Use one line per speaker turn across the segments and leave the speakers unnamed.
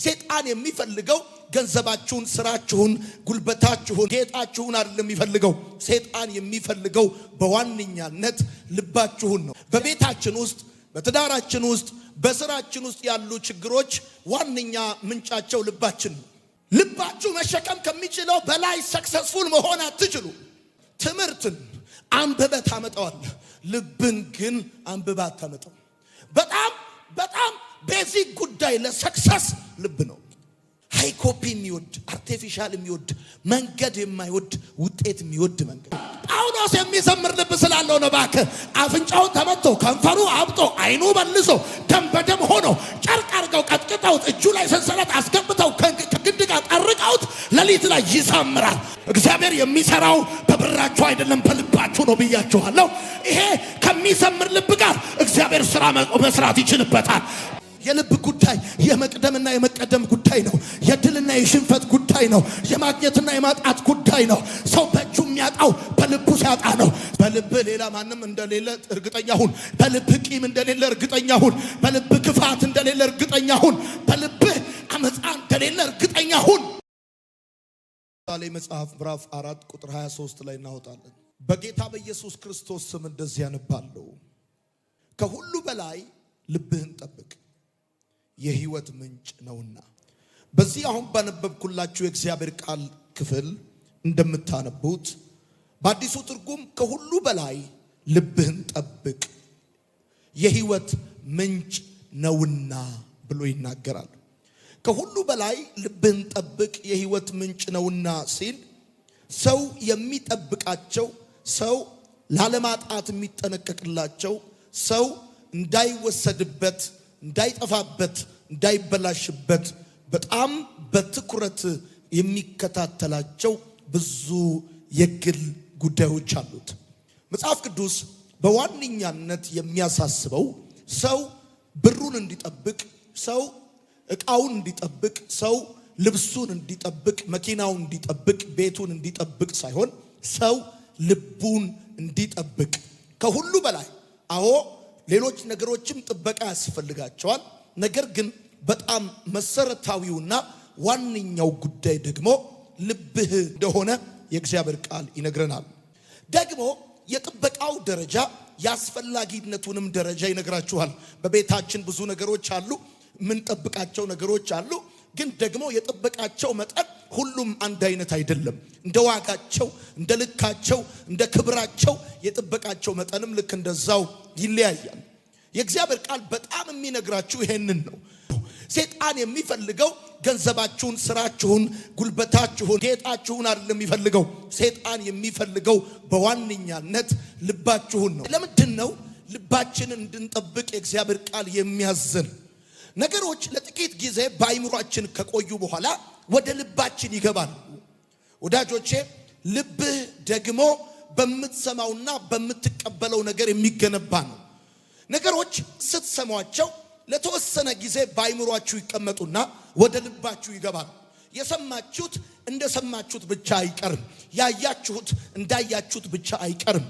ሰይጣን የሚፈልገው ገንዘባችሁን፣ ስራችሁን፣ ጉልበታችሁን፣ ጌጣችሁን አይደለም የሚፈልገው። ሰይጣን የሚፈልገው በዋነኛነት ልባችሁን ነው። በቤታችን ውስጥ፣ በትዳራችን ውስጥ፣ በስራችን ውስጥ ያሉ ችግሮች ዋነኛ ምንጫቸው ልባችን ነው። ልባችሁ መሸከም ከሚችለው በላይ ሰክሰስፉል መሆን አትችሉ። ትምህርትን አንብበህ ታመጣዋለህ፣ ልብን ግን አንብበህ አታመጣው። በጣም ቤዚክ ጉዳይ ለሰክሰስ ልብ ነው። ሃይ ኮፒ የሚወድ አርቲፊሻል የሚወድ መንገድ የማይወድ ውጤት የሚወድ መንገድ። ጳውሎስ የሚዘምር ልብ ስላለው ነው። እባክህ አፍንጫው ተመቶ ከንፈሩ አብጦ አይኑ መልሶ ደም በደም ሆኖ ጨርቅ አድርገው ቀጥቅጠውት እጁ ላይ ሰንሰለት አስገብተው ከግንድ ጋር ጠርቀውት ሌሊት ላይ ይዘምራል። እግዚአብሔር የሚሰራው በብራችሁ አይደለም በልባችሁ ነው ብያችኋለሁ። ይሄ ከሚዘምር ልብ ጋር እግዚአብሔር ስራ መስራት ይችልበታል። የልብ ጉዳይ የመቅደምና የመቀደም ጉዳይ ነው። የድልና የሽንፈት ጉዳይ ነው። የማግኘትና የማጣት ጉዳይ ነው። ሰው በእጁ የሚያጣው በልቡ ሲያጣ ነው። በልብ ሌላ ማንም እንደሌለ እርግጠኛ ሁን። በልብ ቂም እንደሌለ እርግጠኛ ሁን። በልብ ክፋት እንደሌለ እርግጠኛ ሁን። በልብ አመፃ እንደሌለ እርግጠኛ ሁን። ምሳሌ መጽሐፍ ምዕራፍ 4 ቁጥር 23 ላይ እናወጣለን። በጌታ በኢየሱስ ክርስቶስ ስም እንደዚህ ያነባለሁ። ከሁሉ በላይ ልብህን ጠብቅ፣ የህይወት ምንጭ ነውና። በዚህ አሁን ባነበብኩላችሁ የእግዚአብሔር ቃል ክፍል እንደምታነቡት በአዲሱ ትርጉም ከሁሉ በላይ ልብህን ጠብቅ የህይወት ምንጭ ነውና ብሎ ይናገራል። ከሁሉ በላይ ልብህን ጠብቅ የህይወት ምንጭ ነውና ሲል ሰው የሚጠብቃቸው፣ ሰው ላለማጣት የሚጠነቀቅላቸው፣ ሰው እንዳይወሰድበት፣ እንዳይጠፋበት፣ እንዳይበላሽበት በጣም በትኩረት የሚከታተላቸው ብዙ የግል ጉዳዮች አሉት። መጽሐፍ ቅዱስ በዋነኛነት የሚያሳስበው ሰው ብሩን እንዲጠብቅ፣ ሰው ዕቃውን እንዲጠብቅ፣ ሰው ልብሱን እንዲጠብቅ፣ መኪናውን እንዲጠብቅ፣ ቤቱን እንዲጠብቅ ሳይሆን ሰው ልቡን እንዲጠብቅ። ከሁሉ በላይ አዎ ሌሎች ነገሮችም ጥበቃ ያስፈልጋቸዋል። ነገር ግን በጣም መሰረታዊውና ዋነኛው ጉዳይ ደግሞ ልብህ እንደሆነ የእግዚአብሔር ቃል ይነግረናል። ደግሞ የጥበቃው ደረጃ ያስፈላጊነቱንም ደረጃ ይነግራችኋል። በቤታችን ብዙ ነገሮች አሉ፣ የምንጠብቃቸው ነገሮች አሉ። ግን ደግሞ የጥበቃቸው መጠን ሁሉም አንድ አይነት አይደለም። እንደ ዋጋቸው፣ እንደ ልካቸው፣ እንደ ክብራቸው የጥበቃቸው መጠንም ልክ እንደዛው ይለያያል። የእግዚአብሔር ቃል በጣም የሚነግራችሁ ይሄንን ነው። ሰይጣን የሚፈልገው ገንዘባችሁን፣ ስራችሁን፣ ጉልበታችሁን፣ ጌጣችሁን አይደለም የሚፈልገው። ሰይጣን የሚፈልገው በዋነኛነት ልባችሁን ነው። ለምንድን ነው ልባችንን እንድንጠብቅ የእግዚአብሔር ቃል የሚያዘን? ነገሮች ለጥቂት ጊዜ በአይምሯችን ከቆዩ በኋላ ወደ ልባችን ይገባል። ወዳጆቼ ልብህ ደግሞ በምትሰማውና በምትቀበለው ነገር የሚገነባ ነው። ነገሮች ስትሰሟቸው ለተወሰነ ጊዜ በአይምሯችሁ ይቀመጡና ወደ ልባችሁ ይገባል። የሰማችሁት እንደሰማችሁት ብቻ አይቀርም። ያያችሁት እንዳያችሁት ብቻ አይቀርም።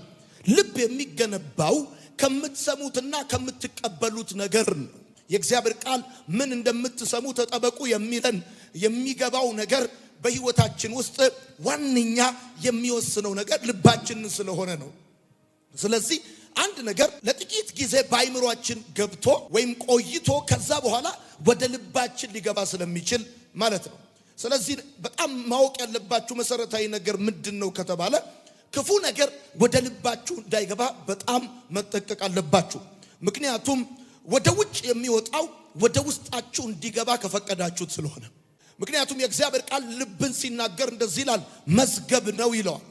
ልብ የሚገነባው ከምትሰሙትና ከምትቀበሉት ነገር ነው። የእግዚአብሔር ቃል ምን እንደምትሰሙ ተጠበቁ የሚለን የሚገባው ነገር በህይወታችን ውስጥ ዋነኛ የሚወስነው ነገር ልባችን ስለሆነ ነው። ስለዚህ አንድ ነገር ለጥቂት ጊዜ በአይምሯችን ገብቶ ወይም ቆይቶ ከዛ በኋላ ወደ ልባችን ሊገባ ስለሚችል ማለት ነው። ስለዚህ በጣም ማወቅ ያለባችሁ መሰረታዊ ነገር ምንድነው ከተባለ ክፉ ነገር ወደ ልባችሁ እንዳይገባ በጣም መጠንቀቅ አለባችሁ። ምክንያቱም ወደ ውጭ የሚወጣው ወደ ውስጣችሁ እንዲገባ ከፈቀዳችሁት ስለሆነ። ምክንያቱም የእግዚአብሔር ቃል ልብን ሲናገር እንደዚህ ይላል፣ መዝገብ ነው ይለዋል።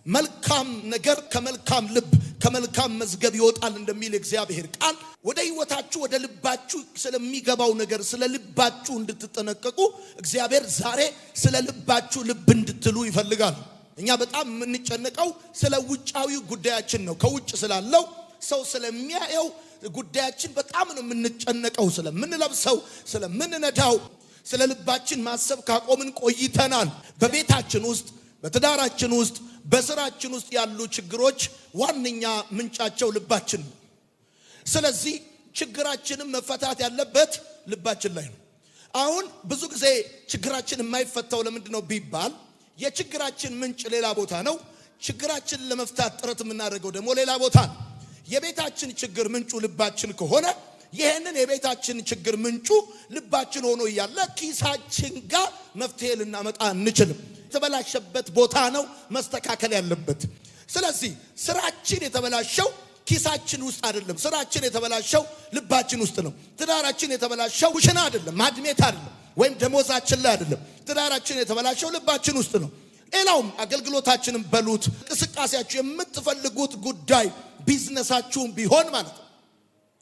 መልካም ነገር ከመልካም ልብ ከመልካም መዝገብ ይወጣል እንደሚል እግዚአብሔር ቃል ወደ ህይወታችሁ ወደ ልባችሁ ስለሚገባው ነገር ስለ ልባችሁ እንድትጠነቀቁ እግዚአብሔር ዛሬ ስለ ልባችሁ ልብ እንድትሉ ይፈልጋል። እኛ በጣም የምንጨነቀው ስለ ውጫዊ ጉዳያችን ነው። ከውጭ ስላለው ሰው ስለሚያየው ጉዳያችን በጣም ነው የምንጨነቀው። ስለምንለብሰው፣ ስለምንነዳው፣ ስለ ልባችን ማሰብ ካቆምን ቆይተናል። በቤታችን ውስጥ፣ በትዳራችን ውስጥ፣ በስራችን ውስጥ ያሉ ችግሮች ዋነኛ ምንጫቸው ልባችን ነው። ስለዚህ ችግራችንም መፈታት ያለበት ልባችን ላይ ነው። አሁን ብዙ ጊዜ ችግራችን የማይፈታው ለምንድነው ቢባል የችግራችን ምንጭ ሌላ ቦታ ነው። ችግራችን ለመፍታት ጥረት የምናደርገው ደግሞ ሌላ ቦታ ነው። የቤታችን ችግር ምንጩ ልባችን ከሆነ ይሄንን የቤታችን ችግር ምንጩ ልባችን ሆኖ ያለ ኪሳችን ጋር መፍትሄ ልናመጣ አንችልም። የተበላሸበት ቦታ ነው መስተካከል ያለበት። ስለዚህ ስራችን የተበላሸው ኪሳችን ውስጥ አይደለም። ስራችን የተበላሸው ልባችን ውስጥ ነው። ትዳራችን የተበላሸው ውሽና አይደለም፣ ማድሜት አይደለም፣ ወይም ደሞዛችን ላይ አይደለም። ትዳራችን የተበላሸው ልባችን ውስጥ ነው። ሌላውም አገልግሎታችንን በሉት፣ እንቅስቃሴያችሁ፣ የምትፈልጉት ጉዳይ ቢዝነሳችሁም ቢሆን ማለት ነው።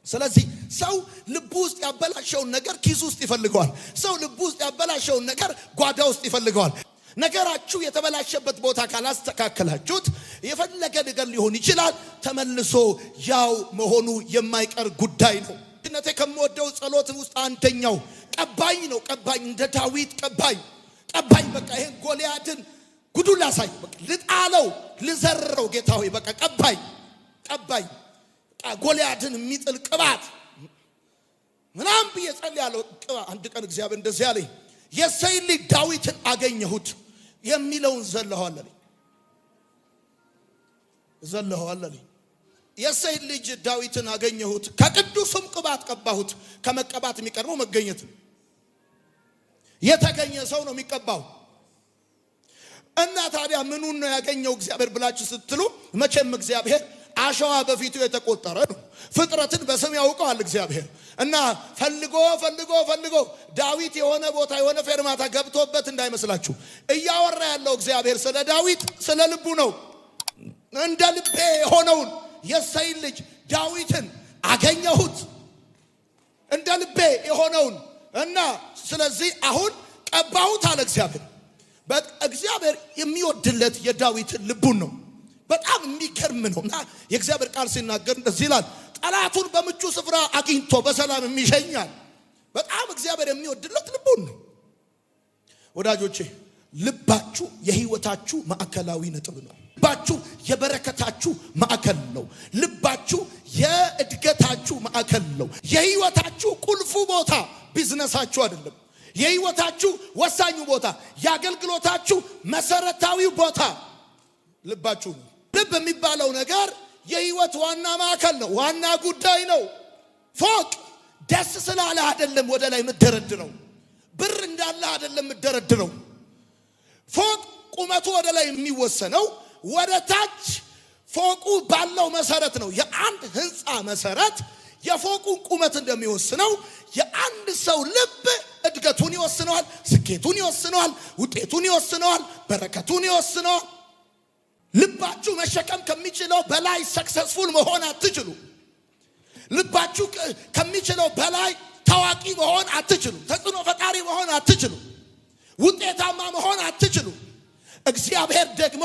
ስለዚህ ሰው ልቡ ውስጥ ያበላሸውን ነገር ኪስ ውስጥ ይፈልገዋል። ሰው ልቡ ውስጥ ያበላሸውን ነገር ጓዳ ውስጥ ይፈልገዋል። ነገራችሁ የተበላሸበት ቦታ ካላስተካከላችሁት የፈለገ ነገር ሊሆን ይችላል፣ ተመልሶ ያው መሆኑ የማይቀር ጉዳይ ነው። እነቴ ከመወደው ጸሎት ውስጥ አንደኛው ቀባኝ ነው። ቀባኝ፣ እንደ ዳዊት ቀባኝ። በቃ ይሄን ጎልያድን ጉዱን ላሳይ፣ በቃ ልጣለው፣ ልዘረው፣ ጌታ ሆይ በቃ ቀባኝ። ጎልያድን የሚጥል ቅባት ምናምን ብዬ ጸልያለሁ። አንድ ቀን እግዚአብሔር እንደዚህ አለኝ፣ የእሴይን ልጅ ዳዊትን አገኘሁት የሚለውን ዘለዋለኝ። የእሴይን ልጅ ዳዊትን አገኘሁት፣ ከቅዱስም ቅባት ቀባሁት። ከመቀባት የሚቀርበው መገኘት ነው። የተገኘ ሰው ነው የሚቀባው። እና ታዲያ ምኑን ነው ያገኘው እግዚአብሔር ብላችሁ ስትሉ መቼም እግዚአብሔር አሸዋ በፊቱ የተቆጠረ ነው። ፍጥረትን በስም ያውቀዋል እግዚአብሔር። እና ፈልጎ ዳዊት የሆነ ቦታ የሆነ ፌርማታ ገብቶበት እንዳይመስላችሁ እያወራ ያለው እግዚአብሔር ስለ ዳዊት ስለ ልቡ ነው። እንደ ልቤ የሆነውን የእሴይን ልጅ ዳዊትን አገኘሁት፣ እንደ ልቤ የሆነውን እና ስለዚህ አሁን ቀባሁት አለ እግዚአብሔር። እግዚአብሔር የሚወድለት የዳዊትን ልቡን ነው። በጣም የሚገርም ነውና የእግዚአብሔር ቃል ሲናገር እንደዚህ ይላል፣ ጠላቱን በምቹ ስፍራ አግኝቶ በሰላም የሚሸኛል። በጣም እግዚአብሔር የሚወድለት ልቡን ነው። ወዳጆቼ ልባችሁ የህይወታችሁ ማዕከላዊ ነጥብ ነው። ልባችሁ የበረከታችሁ ማዕከል ነው። ልባችሁ የእድገታችሁ ማዕከል ነው። የህይወታችሁ ቁልፉ ቦታ ቢዝነሳችሁ አይደለም። የህይወታችሁ ወሳኙ ቦታ፣ የአገልግሎታችሁ መሰረታዊው ቦታ ልባችሁ ነው። ልብ የሚባለው ነገር የህይወት ዋና ማዕከል ነው። ዋና ጉዳይ ነው። ፎቅ ደስ ስላለ አይደለም ወደ ላይ የምትደረድረው። ብር እንዳለ አይደለም የምትደረድረው። ፎቅ ቁመቱ ወደ ላይ የሚወሰነው ወደ ታች ፎቁ ባለው መሰረት ነው። የአንድ ህንፃ መሰረት የፎቁን ቁመት እንደሚወስነው የአንድ ሰው ልብ እድገቱን ይወስነዋል፣ ስኬቱን ይወስነዋል፣ ውጤቱን ይወስነዋል፣ በረከቱን ይወስነዋል። ልባችሁ መሸከም ከሚችለው በላይ ሰክሰስፉል መሆን አትችሉ። ልባችሁ ከሚችለው በላይ ታዋቂ መሆን አትችሉ። ተጽዕኖ ፈጣሪ መሆን አትችሉ። ውጤታማ መሆን አትችሉ። እግዚአብሔር ደግሞ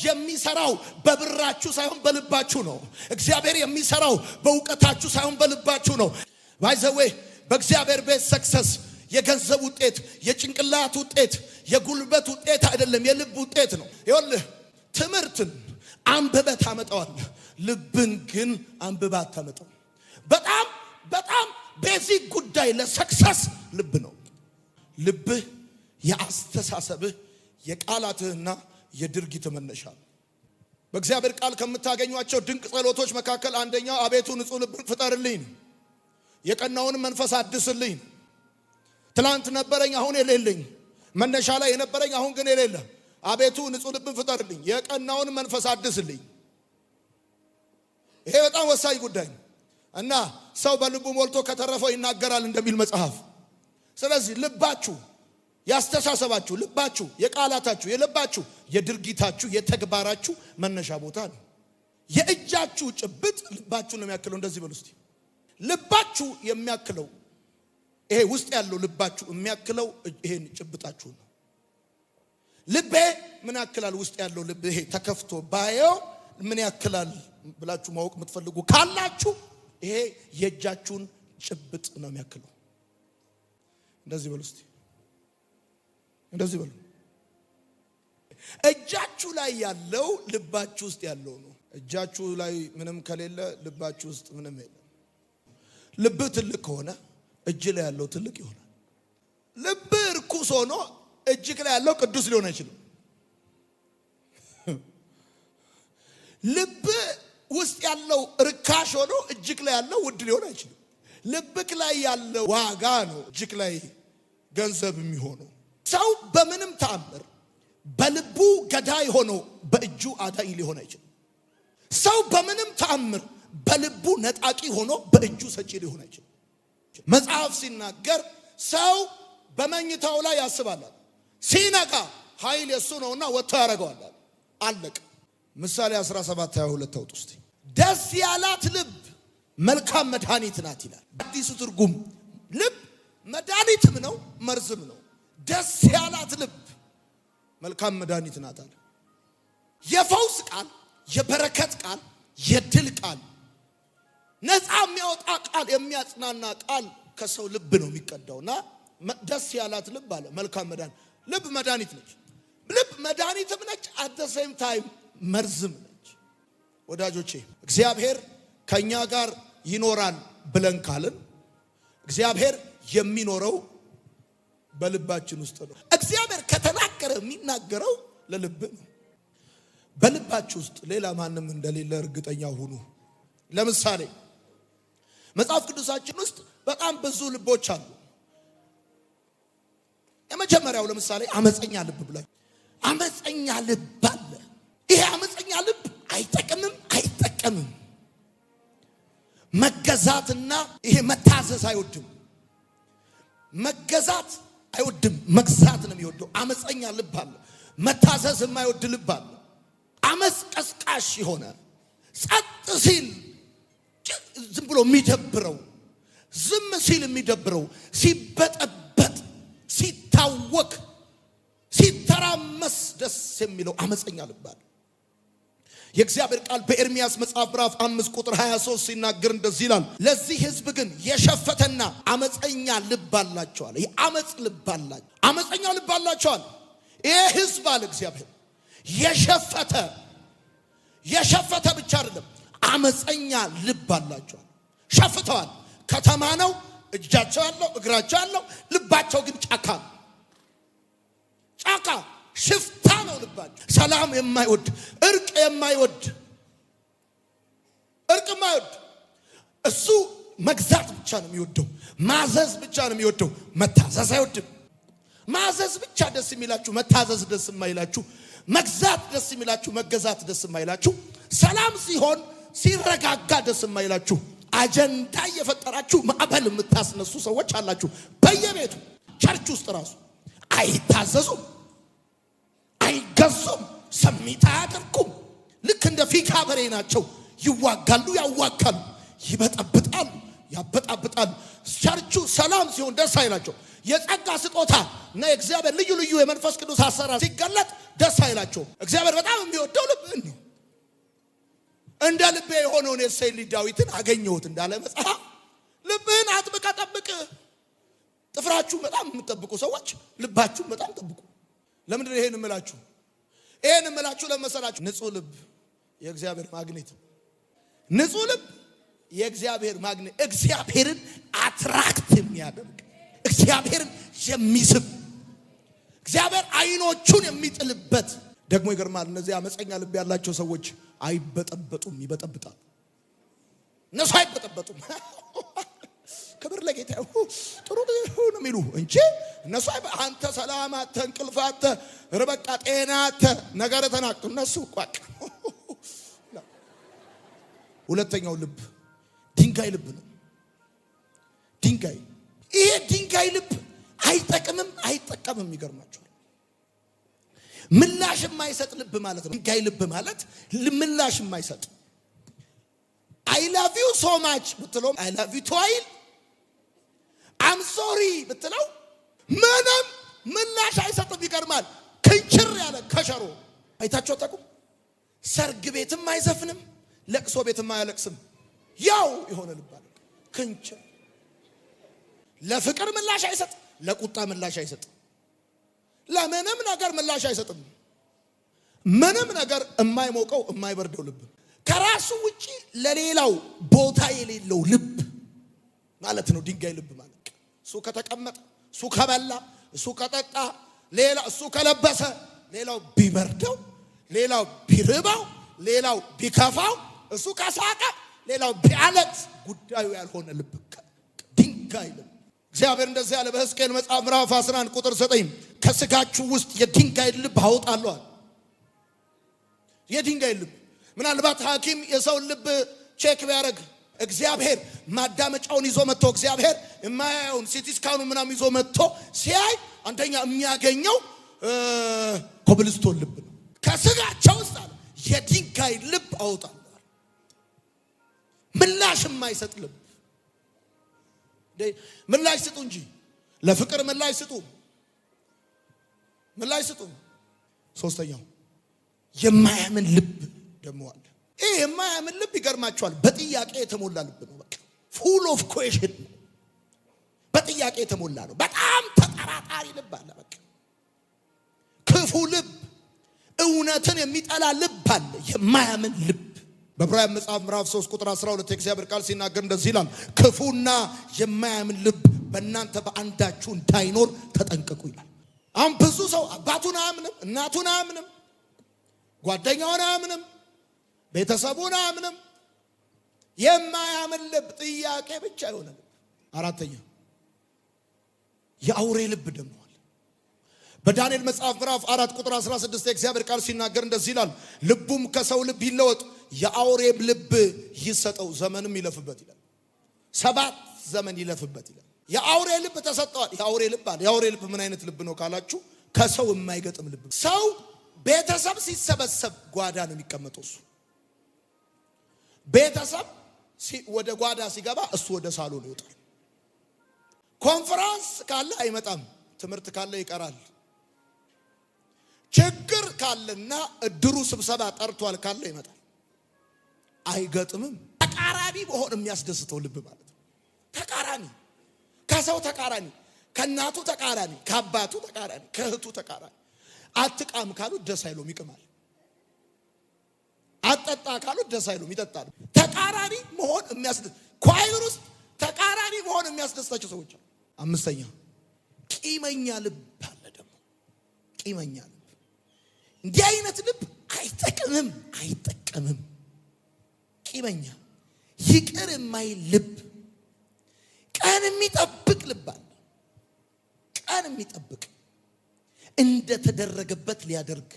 የሚሰራው በብራችሁ ሳይሆን በልባችሁ ነው። እግዚአብሔር የሚሰራው በእውቀታችሁ ሳይሆን በልባችሁ ነው። ባይዘዌ በእግዚአብሔር ቤት ሰክሰስ የገንዘብ ውጤት፣ የጭንቅላት ውጤት፣ የጉልበት ውጤት አይደለም፣ የልብ ውጤት ነው። ይኸውልህ ትምህርትን አንብበህ ታመጣዋለህ፣ ልብን ግን አንብበህ አታመጣው። በጣም ቤዚክ ጉዳይ ለሰክሰስ ልብ ነው። ልብህ የአስተሳሰብህ የቃላትህና የድርጊት መነሻ ነው። በእግዚአብሔር ቃል ከምታገኟቸው ድንቅ ጸሎቶች መካከል አንደኛው አቤቱ ንጹህ ልብን ፍጠርልኝ፣ የቀናውንም መንፈስ አድስልኝ። ትላንት ነበረኝ አሁን የሌለኝ፣ መነሻ ላይ የነበረኝ አሁን ግን የሌለ፣ አቤቱ ንጹህ ልብን ፍጠርልኝ፣ የቀናውን መንፈስ አድስልኝ። ይሄ በጣም ወሳኝ ጉዳይ ነው እና ሰው በልቡ ሞልቶ ከተረፈው ይናገራል እንደሚል መጽሐፍ። ስለዚህ ልባችሁ ያስተሳሰባችሁ፣ ልባችሁ የቃላታችሁ፣ የልባችሁ የድርጊታችሁ፣ የተግባራችሁ መነሻ ቦታ ነው። የእጃችሁ ጭብጥ ልባችሁን ነው የሚያክለው። እንደዚህ በሉ እስቲ። ልባችሁ የሚያክለው ይሄ ውስጥ ያለው ልባችሁ የሚያክለው ይሄን ጭብጣችሁ ነው። ልቤ ምን ያክላል? ውስጥ ያለው ልብ ይሄ ተከፍቶ ባየው ምን ያክላል ብላችሁ ማወቅ የምትፈልጉ ካላችሁ ይሄ የእጃችሁን ጭብጥ ነው የሚያክለው። እንደዚህ በሉ እስቲ። እንደዚህ በሉ። እጃችሁ ላይ ያለው ልባችሁ ውስጥ ያለው ነው። እጃችሁ ላይ ምንም ከሌለ ልባችሁ ውስጥ ምንም የለም። ልብ ትልቅ ከሆነ እጅ ላይ ያለው ትልቅ ይሆናል። ልብ ርኩስ ሆኖ እጅግ ላይ ያለው ቅዱስ ሊሆን አይችልም። ልብ ውስጥ ያለው ርካሽ ሆኖ እጅግ ላይ ያለው ውድ ሊሆን አይችልም። ልብክ ላይ ያለው ዋጋ ነው እጅግ ላይ ገንዘብ የሚሆነው። ሰው በምንም ተአምር በልቡ ገዳይ ሆኖ በእጁ አዳኝ ሊሆን አይችልም። ሰው በምንም ተአምር በልቡ ነጣቂ ሆኖ በእጁ ሰጪ ሊሆን አይችልም። መጽሐፍ ሲናገር ሰው በመኝታው ላይ ያስባል፣ ሲነቃ ኃይል የሱ ነውና ወጥቶ ያደርገዋል። አለቀ። ምሳሌ 17:22 ተውጥ ውስጥ ደስ ያላት ልብ መልካም መድኃኒት ናት ይላል። አዲሱ ትርጉም ልብ መድኃኒትም ነው መርዝም ነው። ደስ ያላት ልብ መልካም መድኃኒት ናት አለ። የፈውስ ቃል፣ የበረከት ቃል፣ የድል ቃል፣ ነፃ የሚያወጣ ቃል፣ የሚያጽናና ቃል ከሰው ልብ ነው የሚቀዳውና ደስ ያላት ልብ አለ መልካም መድኃኒት። ልብ መድኃኒት ነች። ልብ መድኃኒትም ነች፣ at the same time መርዝም ነች። ወዳጆቼ እግዚአብሔር ከኛ ጋር ይኖራል ብለን ካልን እግዚአብሔር የሚኖረው በልባችን ውስጥ ነው። እግዚአብሔር ከተናገረ የሚናገረው ለልብ ነው። በልባችሁ ውስጥ ሌላ ማንም እንደሌለ እርግጠኛ ሁኑ። ለምሳሌ መጽሐፍ ቅዱሳችን ውስጥ በጣም ብዙ ልቦች አሉ። የመጀመሪያው ለምሳሌ አመፀኛ ልብ ብላ አመፀኛ ልብ አለ። ይሄ አመፀኛ ልብ አይጠቅምም አይጠቀምም። መገዛትና ይሄ መታዘዝ አይወድም። መገዛት አይወድም፣ መግዛት ነው የሚወደው። አመፀኛ ልብ አለ። መታዘዝ የማይወድ ልብ አለ። አመፅ ቀስቃሽ የሆነ ጸጥ ሲል ዝም ብሎ የሚደብረው፣ ዝም ሲል የሚደብረው፣ ሲበጠበጥ ሲታወክ ሲተራመስ ደስ የሚለው አመፀኛ ልብ አለ። የእግዚአብሔር ቃል በኤርምያስ መጽሐፍ ምዕራፍ 5:23 ሲናገር እንደዚህ ይላል፣ ለዚህ ሕዝብ ግን የሸፈተና አመፀኛ ልብ አላቸዋል። የአመፅ ልብ አላቸው፣ አመፀኛ ልብ አላቸዋል። ይሄ ሕዝብ አለ እግዚአብሔር የሸፈተ ብቻ አይደለም፣ አመፀኛ ልብ አላቸዋል። ሸፍተዋል። ከተማ ነው እጃቸው ያለው እግራቸው ያለው፣ ልባቸው ግን ጫካ ነው። ጫካ ሽፍታ ነው ልባቸው። ሰላም የማይወድ እርቅ የማይወድ እሱ መግዛት ብቻ ነው የሚወደው። ማዘዝ ብቻ ነው የሚወደው። መታዘዝ አይወድም። ማዘዝ ብቻ ደስ የሚላችሁ፣ መታዘዝ ደስ የማይላችሁ፣ መግዛት ደስ የሚላችሁ፣ መገዛት ደስ የማይላችሁ፣ ሰላም ሲሆን ሲረጋጋ ደስ የማይላችሁ፣ አጀንዳ እየፈጠራችሁ ማዕበል የምታስነሱ ሰዎች አላችሁ። በየቤቱ ቸርች ውስጥ ራሱ አይታዘዙም፣ አይገዙም፣ ሰሚታ አያደርጉም። ልክ እንደ ፊካ በሬ ናቸው። ይዋጋሉ፣ ያዋጋሉ፣ ይበጠብጣሉ፣ ያበጣብጣሉ። ቸርቹ ሰላም ሲሆን ደስ አይላቸው። የጸጋ ስጦታ እና የእግዚአብሔር ልዩ ልዩ የመንፈስ ቅዱስ አሰራር ሲገለጥ ደስ አይላቸው። እግዚአብሔር በጣም የሚወደው ልብህን ነው። እንደ ልቤ የሆነውን የእሴይ ልጅ ዳዊትን አገኘሁት እንዳለ መጽሐፍ ልብህን አጥብቀህ ጠብቅ። ጥፍራችሁ በጣም የምትጠብቁ ሰዎች ልባችሁን በጣም ጠብቁ። ለምንድን ነው ይሄን እምላችሁ? ይሄን እምላችሁ ለመሰላችሁ ንጹህ ልብ የእግዚአብሔር ማግኔት። ንጹህ ልብ የእግዚአብሔር ማግኔት፣ እግዚአብሔርን አትራክት የሚያደርግ፣ እግዚአብሔርን የሚስብ፣ እግዚአብሔር አይኖቹን የሚጥልበት። ደግሞ ይገርማል፣ እነዚህ አመፀኛ ልብ ያላቸው ሰዎች አይበጠበጡም፣ ይበጠብጣል። እነሱ አይበጠበጡም። ክብር ለጌታ። ጥሩ ነው የሚሉ እንጂ እነሱ አንተ ሰላም አተ እንቅልፍ አተ በቃ ጤና አተ ነገር ተናቅቱ እነሱ ቋቅ። ሁለተኛው ልብ ድንጋይ ልብ ነው። ድንጋይ፣ ይሄ ድንጋይ ልብ አይጠቅምም አይጠቀምም። ይገርማችኋል። ምላሽ የማይሰጥ ልብ ማለት ነው። ድንጋይ ልብ ማለት ምላሽ የማይሰጥ አይ ላቭ ዩ ሶ ማች ብትለው አይ ላቭ ዩ ቶይል አም ሶሪ ብትለው ምንም ምላሽ አይሰጥም። ይገርማል። ክንችር ያለ ከሸሮ አይታችሁ አታውቁም? ሰርግ ቤትም አይዘፍንም፣ ለቅሶ ቤትም አያለቅስም። ያው የሆነ ልብ አለ ክንችር። ለፍቅር ምላሽ አይሰጥ፣ ለቁጣ ምላሽ አይሰጥ፣ ለምንም ነገር ምላሽ አይሰጥም። ምንም ነገር የማይሞቀው የማይበርደው ልብ፣ ከራሱ ውጪ ለሌላው ቦታ የሌለው ልብ ማለት ነው ድንጋይ ልብ ማለት። እሱ ከተቀመጠ፣ እሱ ከበላ እሱ ከጠጣ ሌላ እሱ ከለበሰ ሌላው ቢበርደው ሌላው ቢርባው ሌላው ቢከፋው እሱ ከሳቀ ሌላው ቢያለቅስ ጉዳዩ ያልሆነ ልብ ድንጋይ ልብ እግዚአብሔር እንደዚህ ያለ በሕዝቅኤል መጽሐፍ ምዕራፍ 11 ቁጥር 9 ከስጋችሁ ውስጥ የድንጋይ ልብ አወጣለሁ። የድንጋይ ልብ ምናልባት ሐኪም የሰው ልብ ቼክ ቢያደርግ እግዚአብሔር ማዳመጫውን ይዞ መጥቶ እግዚአብሔር የማያየውን ሲቲ ስካኑ ምናምን ይዞ መጥቶ ሲያይ አንደኛ የሚያገኘው ኮብልስቶን ልብ ነው። ከስጋቸው ውስጥ አለ የድንጋይ ልብ አወጣለሁ። ምላሽ የማይሰጥ ልብ ምላሽ ስጡ እንጂ ለፍቅር ምላሽ ስጡ፣ ምላሽ ስጡ። ሶስተኛው የማያምን ልብ ደግሞ አለ። ይሄ የማያምን ልብ ይገርማቸዋል በጥያቄ የተሞላ ልብ ነው። በቃ ፉል ኦፍ ኩዌሽን በጥያቄ የተሞላ ነው። በጣም ተጠራጣሪ ልብ አለ። በቃ ክፉ ልብ፣ እውነትን የሚጠላ ልብ አለ። የማያምን ልብ በዕብራውያን መጽሐፍ ምዕራፍ 3 ቁጥር 12 የእግዚአብሔር ቃል ሲናገር እንደዚህ ይላል፣ ክፉና የማያምን ልብ በእናንተ በአንዳችሁ እንዳይኖር ተጠንቀቁ ይላል። አሁን ብዙ ሰው አባቱን አያምንም፣ እናቱን አያምንም፣ ጓደኛውን አያምንም፣ ቤተሰቡን አያምንም። የማያምን ልብ ጥያቄ ብቻ የሆነ ልብ። አራተኛ የአውሬ ልብ ደግሞ አለ። በዳንኤል መጽሐፍ ምዕራፍ 4 ቁጥር 16 የእግዚአብሔር ቃል ሲናገር እንደዚህ ይላል፣ ልቡም ከሰው ልብ ይለወጥ የአውሬም ልብ ይሰጠው ዘመንም ይለፍበት ይላል። 7 ዘመን ይለፍበት ይላል። የአውሬ ልብ ተሰጠዋል። የአውሬ ልብ አለ። የአውሬ ልብ ምን አይነት ልብ ነው ካላችሁ ከሰው የማይገጥም ልብ። ሰው ቤተሰብ ሲሰበሰብ ጓዳ ነው የሚቀመጠው። እሱ ቤተሰብ ወደ ጓዳ ሲገባ እሱ ወደ ሳሎን ይወጣል። ኮንፈረንስ ካለ አይመጣም። ትምህርት ካለ ይቀራል። ችግር ካለና እድሩ ስብሰባ ጠርቷል ካለ ይመጣል። አይገጥምም። ተቃራኒ መሆን የሚያስደስተው ልብ ማለት ነው። ተቃራኒ፣ ከሰው ተቃራኒ፣ ከእናቱ ተቃራኒ፣ ከአባቱ ተቃራኒ፣ ከእህቱ ተቃራኒ። አትቃም ካሉት ደስ አይለውም ይቅማል። አትጠጣ ካሉት ደስ አይለውም ይጠጣል። ተቃራኒ መሆን የሚያስደስት ኳይር ውስጥ ተቃራኒ መሆን የሚያስደስታቸው ሰዎች አሉ። አምስተኛ ቂመኛ ልብ አለ። ደግሞ ቂመኛ ልብ፣ እንዲህ አይነት ልብ አይጠቅምም፣ አይጠቅምም። ቂመኛ ይቅር የማይል ልብ፣ ቀን የሚጠብቅ ልብ አለ። ቀን የሚጠብቅ እንደ ተደረገበት ሊያደርግ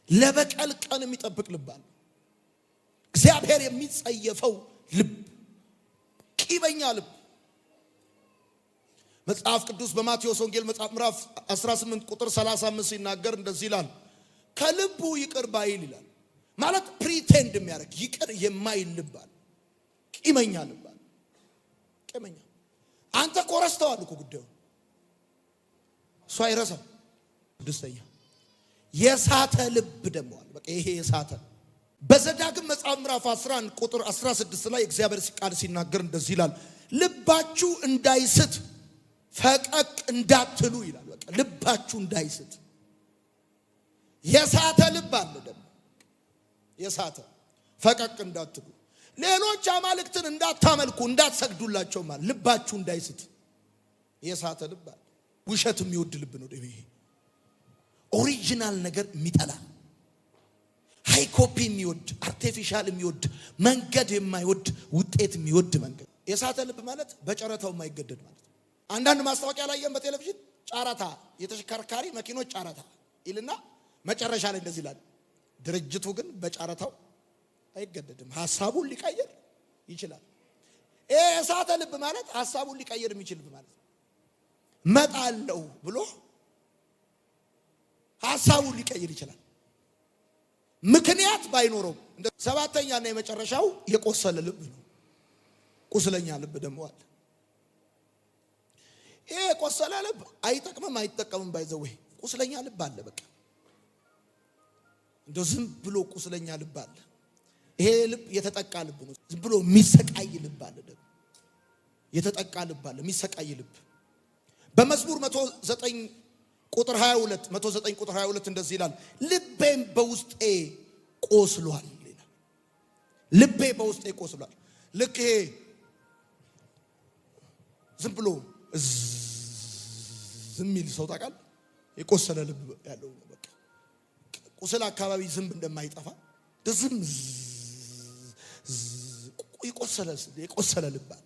ለበቀል ቀን የሚጠብቅ ልብ አለ። እግዚአብሔር የሚጸየፈው ልብ ቂመኛ ልብ። መጽሐፍ ቅዱስ በማቴዎስ ወንጌል መጽሐፍ ምዕራፍ 18 ቁጥር 35 ሲናገር እንደዚህ ይላል፣ ከልቡ ይቅር ባይል ይላል። ማለት ፕሪቴንድ የሚያደርግ ይቅር የማይል ልብ አለ። ቂመኛ ልብ አለ። ቂመኛ አንተ እኮ ረስተዋል እኮ ጉዳዩ፣ እሱ አይረሳም። ስድስተኛ የሳተ ልብ ደግሞ አለ። በቃ ይሄ የሳተ በዘዳግም መጽሐፍ ምዕራፍ 11 ቁጥር 16 ላይ እግዚአብሔር ቃል ሲናገር እንደዚህ ይላል፣ ልባችሁ እንዳይስት ፈቀቅ እንዳትሉ ይላል። በቃ ልባችሁ እንዳይስት። የሳተ ልብ አለ ደግሞ የሳተ ፈቀቅ እንዳትሉ፣ ሌሎች አማልክትን እንዳታመልኩ እንዳትሰግዱላቸው ማለት ልባችሁ እንዳይስት የሳተ ልብ አለ። ውሸት የሚወድ ልብ ነው ደግሞ ይሄ። ኦሪጂናል ነገር የሚጠላ ሃይ ኮፒ የሚወድ አርቲፊሻል የሚወድ መንገድ የማይወድ ውጤት የሚወድ መንገድ። የሳተ ልብ ማለት በጨረታው የማይገደድ ማለት ነው። አንዳንድ ማስታወቂያ ላይ በቴሌቪዥን ጨረታ፣ የተሽከርካሪ መኪኖች ጨረታ ይልና መጨረሻ ላይ እንደዚህ ይላል፣ ድርጅቱ ግን በጨረታው አይገደድም፣ ሐሳቡን ሊቀይር ይችላል። ይሄ የሳተ ልብ ማለት ሐሳቡን ሊቀይር የሚችል ልብ ማለት ነው። መጣለው ብሎ ሐሳቡን ሊቀይር ይችላል ምክንያት ባይኖረው። ሰባተኛና የመጨረሻው የቆሰለ ልብ ነው። ቁስለኛ ልብ ደግሞ አለ። ይሄ የቆሰለ ልብ አይጠቅምም አይጠቀምም ባይዘው ቁስለኛ ልብ አለ። በቃ እንደው ዝም ብሎ ቁስለኛ ልብ አለ። ይሄ ልብ የተጠቃ ልብ ነው። ዝም ብሎ የሚሰቃይ ልብ አለ። ደግሞ የተጠቃ ልብ አለ፣ የሚሰቃይ ልብ። በመዝሙር 109 ቁጥር 22 እንደዚህ ይላል፣ ልቤም በውስጤ ቆስሏል ይላል። ልቤ በውስጤ ቆስሏል። ልክ ይሄ ዝም ብሎ ዝም ይል ሰው ታውቃለህ? የቆሰለ ልብ ያለው ነው። በቃ ቁስል አካባቢ ዝም እንደማይጠፋ ዝም የቆሰለ ልብ አለ።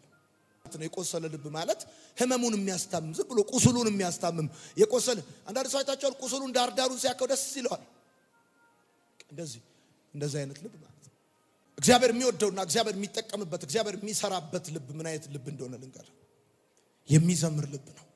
የቆሰለ ልብ ማለት ህመሙን የሚያስታምም ዝም ብሎ ቁስሉን የሚያስታምም የቆሰለ አንዳንድ ሰው አይታችኋል። ቁስሉን ዳርዳሩን ሲያከው ደስ ይለዋል። እንደዚህ አይነት ልብ ማለት እግዚአብሔር የሚወደውና እግዚአብሔር የሚጠቀምበት እግዚአብሔር የሚሰራበት ልብ ምን አይነት ልብ እንደሆነ ልንገር። የሚዘምር ልብ ነው።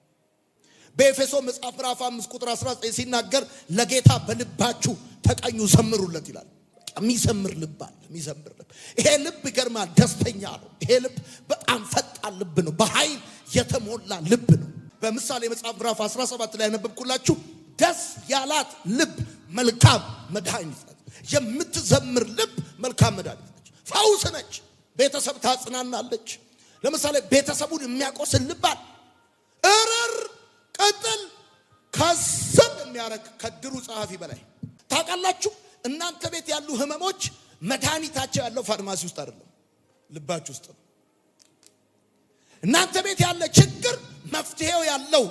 በኤፌሶን መጽሐፍ ምዕራፍ 5 ቁጥር 19 ሲናገር ለጌታ በልባችሁ ተቀኙ ዘምሩለት ይላል። የሚዘምር ልብ አለ። የሚዘምር ልብ ይሄ ልብ ይገርማል። ደስተኛ ነው። ይሄ ልብ በጣም ፈጣን ልብ ነው። በኃይል የተሞላ ልብ ነው። በምሳሌ መጽሐፍ ምዕራፍ 17 ላይ ያነበብኩላችሁ ደስ ያላት ልብ መልካም መድኃኒት ነች። የምትዘምር ልብ መልካም መድኃኒት ነች፣ ፈውስ ነች። ቤተሰብ ታጽናናለች። ለምሳሌ ቤተሰቡን የሚያቆስል ልብ አለ። እረር ቀጥል ከሰም የሚያረግ ከድሩ ጸሐፊ በላይ ታውቃላችሁ። እናንተ ቤት ያሉ ህመሞች መድኃኒታቸው ያለው ፋርማሲ ውስጥ አይደለም፣ ልባችሁ ውስጥ ነው። እናንተ ቤት ያለ ችግር መፍትሄው ያለው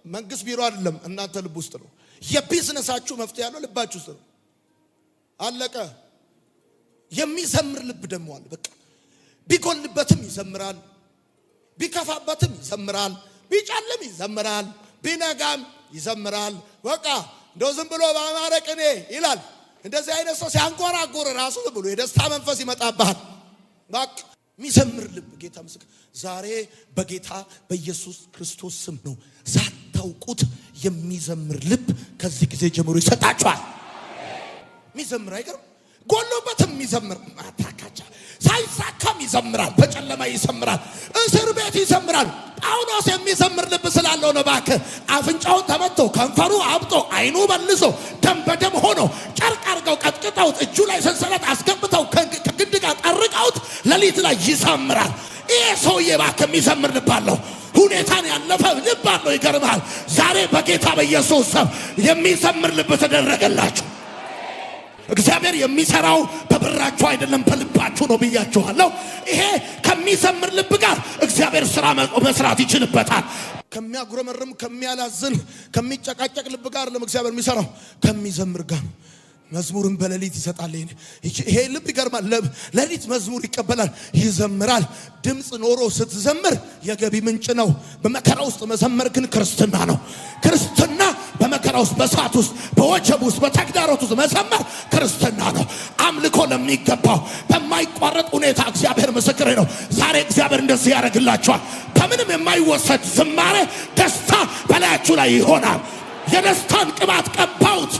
መንግስት ቢሮ አይደለም፣ እናንተ ልብ ውስጥ ነው። የቢዝነሳችሁ መፍትሄ ያለው ልባችሁ ውስጥ ነው። አለቀ። የሚዘምር ልብ ደግሞ አለ። በቃ ቢጎልበትም ይዘምራል፣ ቢከፋበትም ይዘምራል፣ ቢጨልም ይዘምራል፣ ቢነጋም ይዘምራል። በቃ እንደው ዝም ብሎ በአማረ ቅኔ ይላል። እንደዚህ አይነት ሰው ሲያንጎራጎር ራሱ ዝም ብሎ የደስታ መንፈስ ይመጣብሃል። በቃ የሚዘምር ልብ ጌታ ምስክር ዛሬ በጌታ በኢየሱስ ክርስቶስ ስም ነው ሳታውቁት የሚዘምር ልብ ከዚህ ጊዜ ጀምሮ ይሰጣችኋል። የሚዘምር አይገርም? ጎሎበትም የሚዘምር ማታካቻ ሳይሳካም ይዘምራል፣ በጨለማ ይዘምራል፣ እስር ቤት ይዘምራል። ጳውሎስ የሚዘምር ልብ ስላለው ነው። እባክህ አፍንጫውን ተመቶ ከንፈሩ አብጦ አይኑ መልሶ ደም በደም ሆኖ ጨርቅ አድርገው ቀጥቅጠውት እጁ ላይ ሰንሰለት አስገብተው ከግንድ ጋር ጠርቀውት ሌሊት ላይ ይዘምራል። ይሄ ሰውዬ እባክህ የሚዘምር ልብ አለው። ሁኔታን ያለፈ ልብ አለው። ይገርማል። ዛሬ በጌታ በኢየሱስ ስም የሚዘምር ልብ ተደረገላችሁ። እግዚአብሔር የሚሰራው በብራችሁ አይደለም በልባችሁ ነው ብያችኋለሁ። ይሄ ከሚዘምር ልብ ጋር እግዚአብሔር ስራ መስራት ይችልበታል። ከሚያጉረመርም ከሚያላዝን ከሚጨቃጨቅ ልብ ጋር እግዚአብሔር የሚሰራው ከሚዘምር ጋር መዝሙርን በሌሊት ይሰጣል። ይሄ ልብ ይገርማል። ሌሊት መዝሙር ይቀበላል፣ ይዘምራል። ድምጽ ኖሮ ስትዘምር የገቢ ምንጭ ነው። በመከራ ውስጥ መዘመር ግን ክርስትና ነው። ክርስትና በመከራ ውስጥ፣ በእሳት ውስጥ፣ በወጀብ ውስጥ፣ በተግዳሮት ውስጥ መዘመር ክርስትና ነው። አምልኮ ለሚገባው በማይቋረጥ ሁኔታ እግዚአብሔር ምስክሬ ነው። ዛሬ እግዚአብሔር እንደዚህ ያደርግላችኋል። ከምንም የማይወሰድ ዝማሬ ደስታ በላያችሁ ላይ ይሆናል። የደስታን ቅባት ቀባውት፣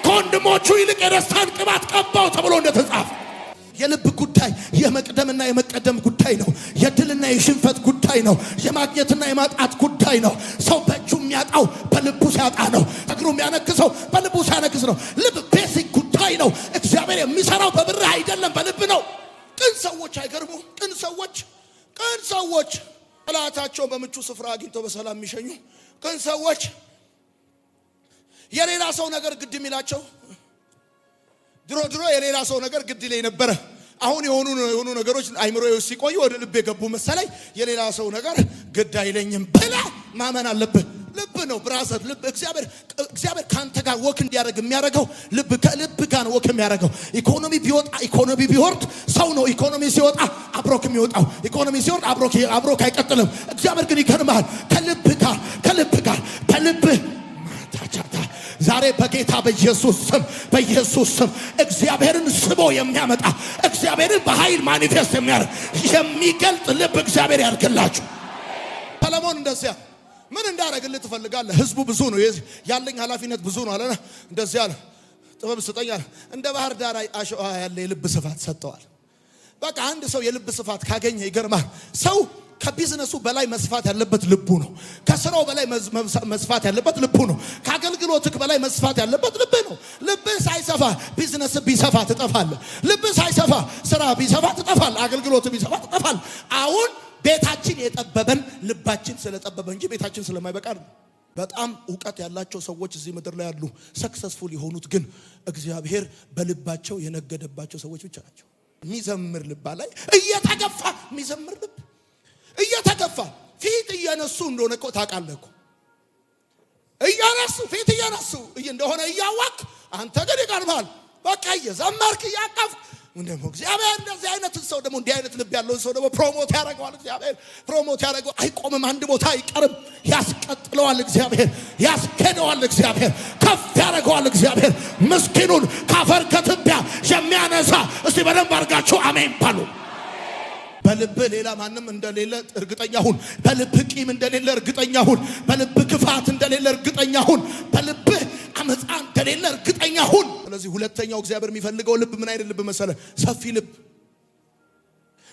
ከወንድሞቹ ይልቅ የደስታን ቅባት ቀባው ተብሎ እንደተጻፈ የልብ ጉዳይ የመቅደምና የመቀደም ጉዳይ ነው። የድልና የሽንፈት ጉዳይ ነው። የማግኘትና የማጣት ጉዳይ ነው። ሰው በእጁ የሚያጣው በልቡ ሲያጣ ነው። እግሩ የሚያነክሰው በልቡ ሲያነክስ ነው። ልብ ቤሲክ ጉዳይ ነው። እግዚአብሔር የሚሰራው በብር አይደለም፣ በልብ ነው። ቅን ሰዎች አይገርሙ? ቅን ሰዎች ጠላታቸውን በምቹ ስፍራ አግኝተው በሰላም የሚሸኙ ቅን ሰዎች የሌላ ሰው ነገር ግድ የሚላቸው ድሮ የሌላ ሰው ነገር ግድ ይለኝ ነበረ። አሁን የሆኑ ነገሮች አይምሮ ሲቆዩ ወደ ልብ የገቡ መሰለኝ። የሌላ ሰው ነገር ግድ አይለኝም ብለህ ማመን አለብህ። ልብ ነው ብራዘር። ልብ እግዚአብሔር ካንተ ጋር ወክ እንዲያደርግ የሚያደርገው ልብ ከልብ ጋር ወክ የሚያደርገው። ኢኮኖሚ ቢወጣ ኢኮኖሚ ቢወርድ ሰው ነው ኢኮኖሚ ሲወጣ አብሮክ የሚወጣው። ኢኮኖሚ ሲወርድ አብሮክ አይቀጥልም። እግዚአብሔር ግን ይከርማል ከልብ ጋር በልብህ ዛሬ በጌታ በኢየሱስ ስም እግዚአብሔርን ስቦ የሚያመጣ እግዚአብሔርን በኃይል ማኒፌስት የሚያደርግ የሚገልጥ ልብ እግዚአብሔር ያድርግላችሁ። ሰለሞን እንደዚያ ምን እንዳደረግልህ ትፈልጋለህ? ህዝቡ ብዙ ነው፣ ያለኝ ኃላፊነት ብዙ ነው አለና እንደዚያ አለ። ጥበብ ስጠኝ አለ። እንደ ባህር ዳር አሸዋ ያለ የልብ ስፋት ሰጥተዋል። በቃ አንድ ሰው የልብ ስፋት ካገኘ ይገርማል። ሰው ከቢዝነሱ በላይ መስፋት ያለበት ልቡ ነው። ከስራው በላይ መስፋት ያለበት ልቡ ነው። ከአገልግሎትክ በላይ መስፋት ያለበት ልብ ነው። ልብ ሳይሰፋ ቢዝነስ ቢሰፋ ትጠፋለህ። ልብ ሳይሰፋ ስራ ቢሰፋ ትጠፋለህ። አገልግሎት ቢሰፋ ትጠፋለህ። አሁን ቤታችን የጠበበን ልባችን ስለጠበበ እንጂ ቤታችን ስለማይበቃ ነው። በጣም ዕውቀት ያላቸው ሰዎች እዚህ ምድር ላይ ያሉ ሰክሰስፉል የሆኑት ግን እግዚአብሔር በልባቸው የነገደባቸው ሰዎች ብቻ ናቸው። የሚዘምር ልብ ላይ እየተገፋ የሚዘምር ልብ እየተገፋ ፊት እየነሱ እንደሆነ እኮ ታውቃለህ እኮ። ፊት እየነሱ እንደሆነ እያወቅ አንተ ግን ይቀርባል። በቃ እየዘመርክ እያቀፍክ እንደሞ እግዚአብሔር እንደዚህ አይነት ሰው ደግሞ እንዲህ አይነት ልብ ያለው ሰው ደግሞ ፕሮሞት ያደርገዋል። እግዚአብሔር ፕሮሞት ያደርገዋል። አይቆምም፣ አንድ ቦታ አይቀርም። ያስቀጥለዋል እግዚአብሔር፣ ያስከደዋል እግዚአብሔር፣ ከፍ ያደርገዋል እግዚአብሔር። ምስኪኑን ካፈር ከትቢያ የሚያነሳ እስቲ በደንብ አድርጋችሁ አሜን ባሉ። በልብ ሌላ ማንም እንደሌለ እርግጠኛ ሁን። በልብ ቂም እንደሌለ እርግጠኛ ሁን። በልብ ክፋት እንደሌለ እርግጠኛ ሁን። በልብ አመፃ እንደሌለ እርግጠኛ ሁን። ስለዚህ ሁለተኛው እግዚአብሔር የሚፈልገው ልብ ምን አይነት ልብ መሰለ? ሰፊ ልብ።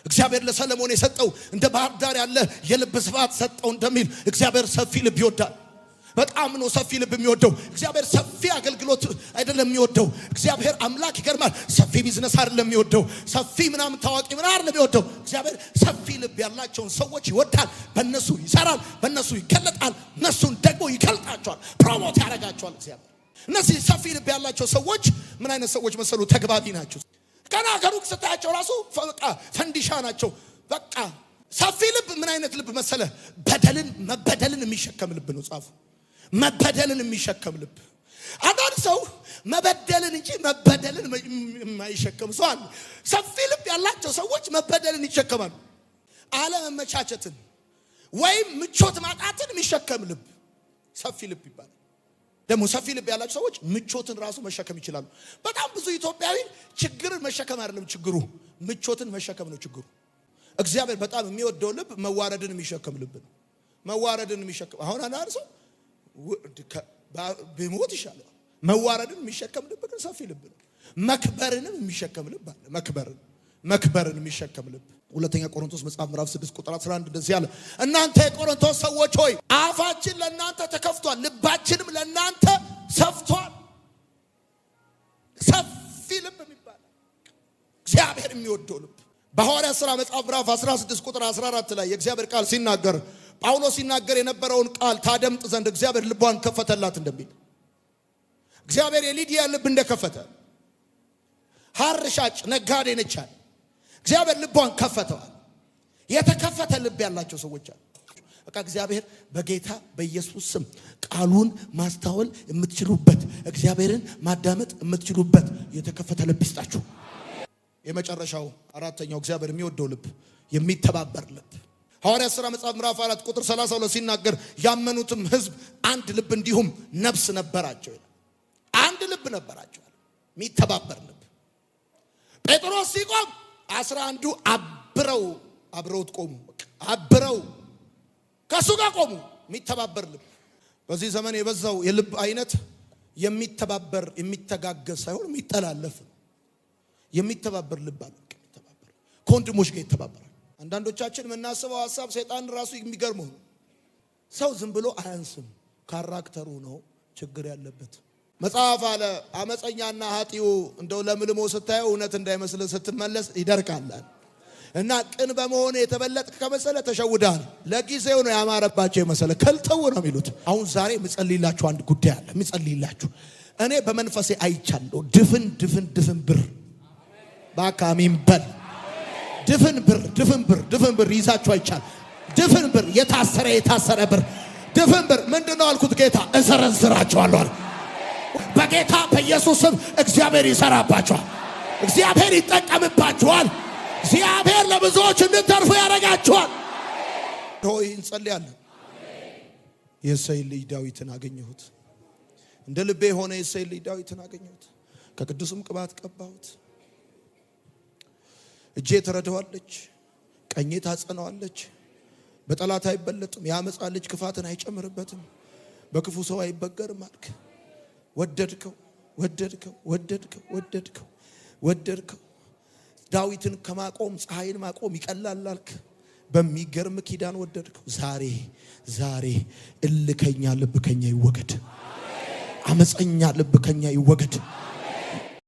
እግዚአብሔር ለሰለሞን የሰጠው እንደ ባህር ዳር ያለ የልብ ስፋት ሰጠው እንደሚል እግዚአብሔር ሰፊ ልብ ይወዳል። በጣም ነው ሰፊ ልብ የሚወደው እግዚአብሔር። ሰፊ አገልግሎት አይደለም የሚወደው እግዚአብሔር አምላክ። ይገርማል። ሰፊ ቢዝነስ አይደለም የሚወደው፣ ሰፊ ምናምን ታዋቂ ምናምን አይደለም የሚወደው እግዚአብሔር። ሰፊ ልብ ያላቸውን ሰዎች ይወዳል። በእነሱ ይሰራል፣ በእነሱ ይገለጣል፣ እነሱን ደግሞ ይገልጣቸዋል፣ ፕሮሞት ያደርጋቸዋል እግዚአብሔር። እነዚህ ሰፊ ልብ ያላቸው ሰዎች ምን አይነት ሰዎች መሰሉ? ተግባቢ ናቸው። ገና ከሩቅ ስታያቸው ራሱ በቃ ፈንዲሻ ናቸው። በቃ ሰፊ ልብ ምን አይነት ልብ መሰለ? መበደልን የሚሸከም ልብ ነው ጻፉ። መበደልን የሚሸከም ልብ። አንዳንድ ሰው መበደልን እንጂ መበደልን የማይሸከም ሰው አለ። ሰፊ ልብ ያላቸው ሰዎች መበደልን ይሸከማሉ። አለመመቻቸትን ወይም ምቾት ማጣትን የሚሸከም ልብ ሰፊ ልብ ይባላል። ደግሞ ሰፊ ልብ ያላቸው ሰዎች ምቾትን ራሱ መሸከም ይችላሉ። በጣም ብዙ ኢትዮጵያዊ ችግርን መሸከም አይደለም ችግሩ፣ ምቾትን መሸከም ነው ችግሩ። እግዚአብሔር በጣም የሚወደው ልብ መዋረድን የሚሸከም ልብ ነው። መዋረድን የሚሸከም አሁን አንድ ሰው ቢሞት ይሻላል። መዋረድን የሚሸከም ልብ ግን ሰፊ ልብ ነው። መክበርንም የሚሸከም ልብ አለ። መክበርን የሚሸከም ልብ። ሁለተኛ ቆሮንቶስ መጽሐፍ ምዕራፍ 6 ቁጥር 11 እንደዚህ ያለ፣ እናንተ የቆሮንቶስ ሰዎች ሆይ አፋችን ለእናንተ ተከፍቷል፣ ልባችንም ለእናንተ ሰፍቷል። ሰፊ ልብ የሚባል እግዚአብሔር የሚወደው ልብ። በሐዋርያት ሥራ መጽሐፍ ምዕራፍ 16 ቁጥር 14 ላይ የእግዚአብሔር ቃል ሲናገር ጳውሎስ ሲናገር የነበረውን ቃል ታደምጥ ዘንድ እግዚአብሔር ልቧን ከፈተላት እንደሚል እግዚአብሔር የሊዲያ ልብ እንደከፈተ ሐር ሻጭ ነጋዴ ነቻል እግዚአብሔር ልቧን ከፈተዋል። የተከፈተ ልብ ያላቸው ሰዎች አሉ። በቃ እግዚአብሔር በጌታ በኢየሱስ ስም ቃሉን ማስተዋል የምትችሉበት እግዚአብሔርን ማዳመጥ የምትችሉበት የተከፈተ ልብ ይስጣችሁ። የመጨረሻው አራተኛው እግዚአብሔር የሚወደው ልብ የሚተባበር ልብ። ሐዋርያት ሥራ መጽሐፍ ምዕራፍ 4 ቁጥር 32 ሲናገር ያመኑትም ሕዝብ አንድ ልብ እንዲሁም ነፍስ ነበራቸው። አንድ ልብ ነበራቸው፣ የሚተባበር ልብ። ጴጥሮስ ሲቆም 11ዱ አብረውት ቆሙ። አብረው ከሱ ጋር ቆሙ። የሚተባበር ልብ። በዚህ ዘመን የበዛው የልብ አይነት የሚተባበር የሚተጋገዝ ሳይሆን የሚጠላለፍ ነው። የሚተባበር ልብ አለ። ከወንድሞች ጋር ይተባበራል። አንዳንዶቻችን የምናስበው ሐሳብ ሰይጣን ራሱ የሚገርመው ነው። ሰው ዝም ብሎ አያንስም፣ ካራክተሩ ነው ችግር ያለበት። መጽሐፍ አለ አመፀኛና ኃጢው እንደው ለምልሞ ስታየው እውነት እንዳይመስል ስትመለስ ይደርቃል። እና ቅን በመሆን የተበለጥክ ከመሰለ ተሸውዳል። ለጊዜው ነው ያማረባቸው የመሰለ ከልተው ነው የሚሉት። አሁን ዛሬ ምጸልይላችሁ አንድ ጉዳይ አለ። ምጸልይላችሁ እኔ በመንፈሴ አይቻለሁ። ድፍን ብር ባካሚም በል ድፍን ብር ይዛችሁ አይቻል። ድፍን ብር የታሰረ ብር ድፍን ብር ምንድነው አልኩት። ጌታ እሰረዝራችኋለሁ። በጌታ በኢየሱስ ስም እግዚአብሔር ይሰራባችኋል። እግዚአብሔር ይጠቀምባችኋል። እግዚአብሔር ለብዙዎች እንድትተርፉ ያደርጋችኋል። ሆይ እንጸልያለን። የእሴይ ልጅ ዳዊትን አገኘሁት። እንደ ልቤ ሆነ የእሴይ ልጅ ዳዊትን አገኘሁት። ከቅዱስም ቅባት ቀባሁት። እጄ ትረዳዋለች፣ ቀኜ ታጸናዋለች። በጠላት አይበለጥም። የአመፃ ልጅ ክፋትን አይጨምርበትም፣ በክፉ ሰው አይበገርም አልክ። ወደድከው። ዳዊትን ከማቆም ፀሐይን ማቆም ይቀላል አልክ። በሚገርም ኪዳን ወደድከው። ዛሬ እልከኛ ልብ ከኛ ይወገድ፣ አመፀኛ ልብ ከኛ ይወገድ።